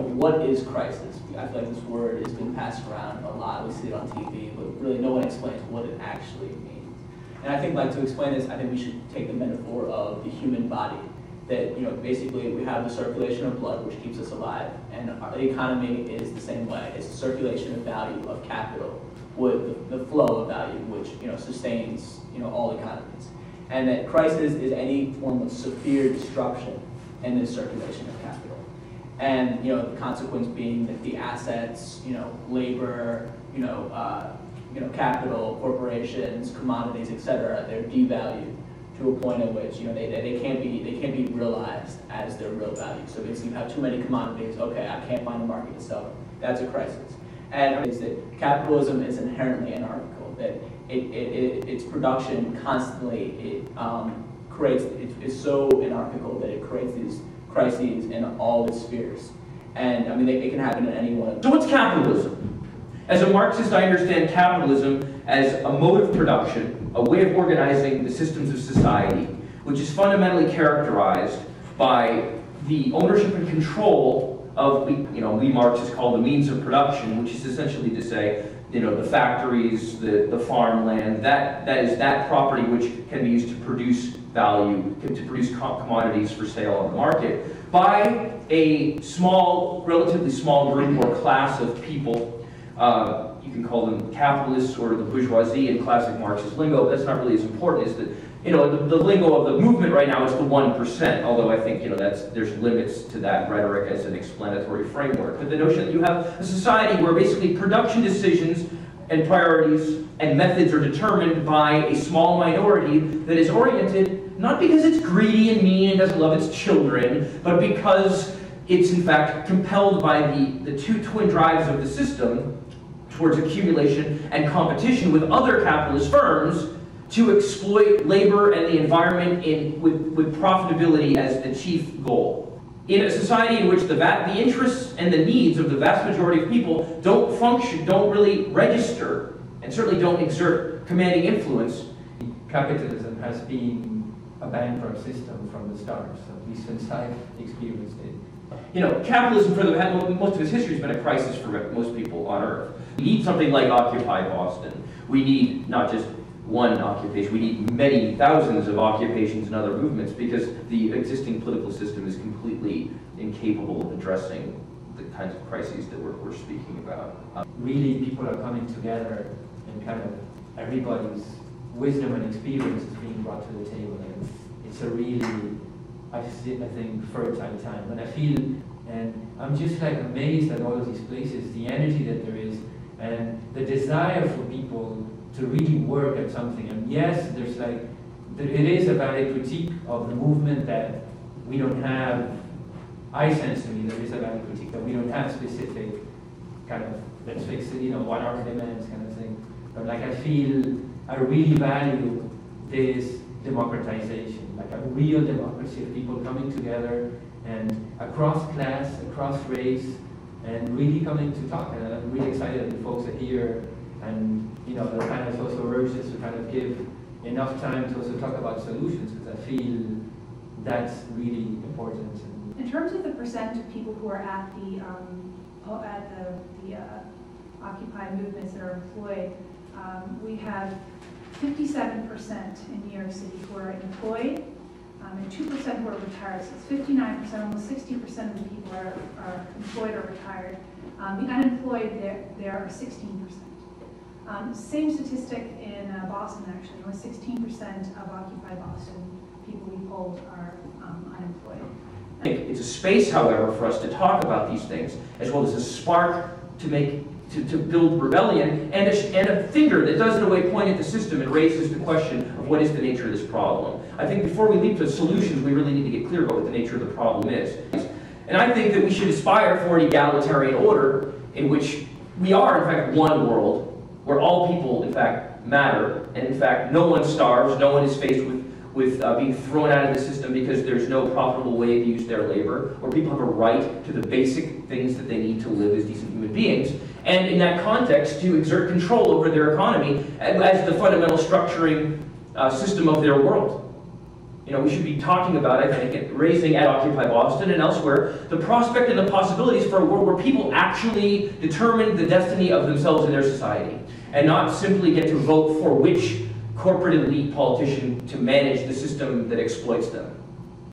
what is crisis? I feel like this word has been passed around a lot. We see it on TV, but really no one explains what it actually means. And I think, like, to explain this, I think we should take the metaphor of the human body. That, basically we have the circulation of blood, which keeps us alive, and the economy is the same way. It's the circulation of value, of capital, with the flow of value, which sustains all economies. And that crisis is any form of severe disruption in this circulation of capital. And the consequence being that the assets, labor, capital, corporations, commodities, etc., they're devalued to a point at which they can't be realized as their real value. So basically, you have too many commodities. Okay, I can't find a market to sell them. That's a crisis. And it's that capitalism is inherently anarchical. That its production constantly is so anarchical that it creates these crises in all its spheres. And I mean, they can happen in any one of them. So what's capitalism? As a Marxist, I understand capitalism as a mode of production, a way of organizing the systems of society, which is fundamentally characterized by the ownership and control of, we Marxists call the means of production, which is essentially to say, the factories, the farmland, that is that property which can be used to produce value, to produce commodities for sale on the market, by a relatively small group or class of people. You can call them capitalists or the bourgeoisie in classic Marxist lingo, but that's not really as important. Is that the lingo of the movement right now is the 1%, although I think there's limits to that rhetoric as an explanatory framework. But the notion that you have a society where basically production decisions and priorities and methods are determined by a small minority that is oriented not because it's greedy and mean and doesn't love its children, but because it's in fact compelled by the two twin drives of the system towards accumulation and competition with other capitalist firms to exploit labor and the environment with profitability as the chief goal. In a society in which the interests and the needs of the vast majority of people don't really register, and certainly don't exert commanding influence. Capitalism has been a bankrupt system from the start, so at least since I've experienced it. Capitalism for most of its history has been a crisis for most people on Earth. We need something like Occupy Boston. We need not just one occupation, we need many thousands of occupations and other movements because the existing political system is completely incapable of addressing the kinds of crises that we're speaking about. Really, people are coming together and kind of everybody's wisdom and experience is being brought to the table. And it's a really, I think, fertile time. And I feel, and I'm just like amazed at all of these places, the energy that there is, and the desire for people to really work at something. And yes, it is a valid critique of the movement that we don't have, I sense to me there is a valid critique that we don't have specific kind of, let's fix it, 1 hour demands kind of thing. But like I feel, I really value this democratization, like a real democracy of people coming together and across class, across race, and really coming to talk. And I'm really excited that the folks are here, and the panelists also urge us to kind of give enough time to also talk about solutions, because I feel that's really important. In terms of the percent of people who are at the Occupy movements that are employed, we have 57% in New York City who are employed, and 2% who are retired. So it's 59%, almost 60% of the people are employed or retired. The unemployed, there are 16%. Same statistic in Boston, actually. Only 16% of Occupy Boston people we polled are unemployed. It's a space, however, for us to talk about these things, as well as a spark to build rebellion, and a finger that does in a way point at the system and raises the question of what is the nature of this problem. I think before we leap to solutions, we really need to get clear about what the nature of the problem is. And I think that we should aspire for an egalitarian order in which we are, in fact, one world, where all people, in fact, matter, and in fact, no one starves, no one is faced with being thrown out of the system because there's no profitable way to use their labor, or people have a right to the basic things that they need to live as decent human beings, and in that context to exert control over their economy as the fundamental structuring system of their world. we should be talking about, I think, raising at Occupy Boston and elsewhere, the prospect and the possibilities for a world where people actually determine the destiny of themselves and their society, and not simply get to vote for which corporate elite politician to manage the system that exploits them.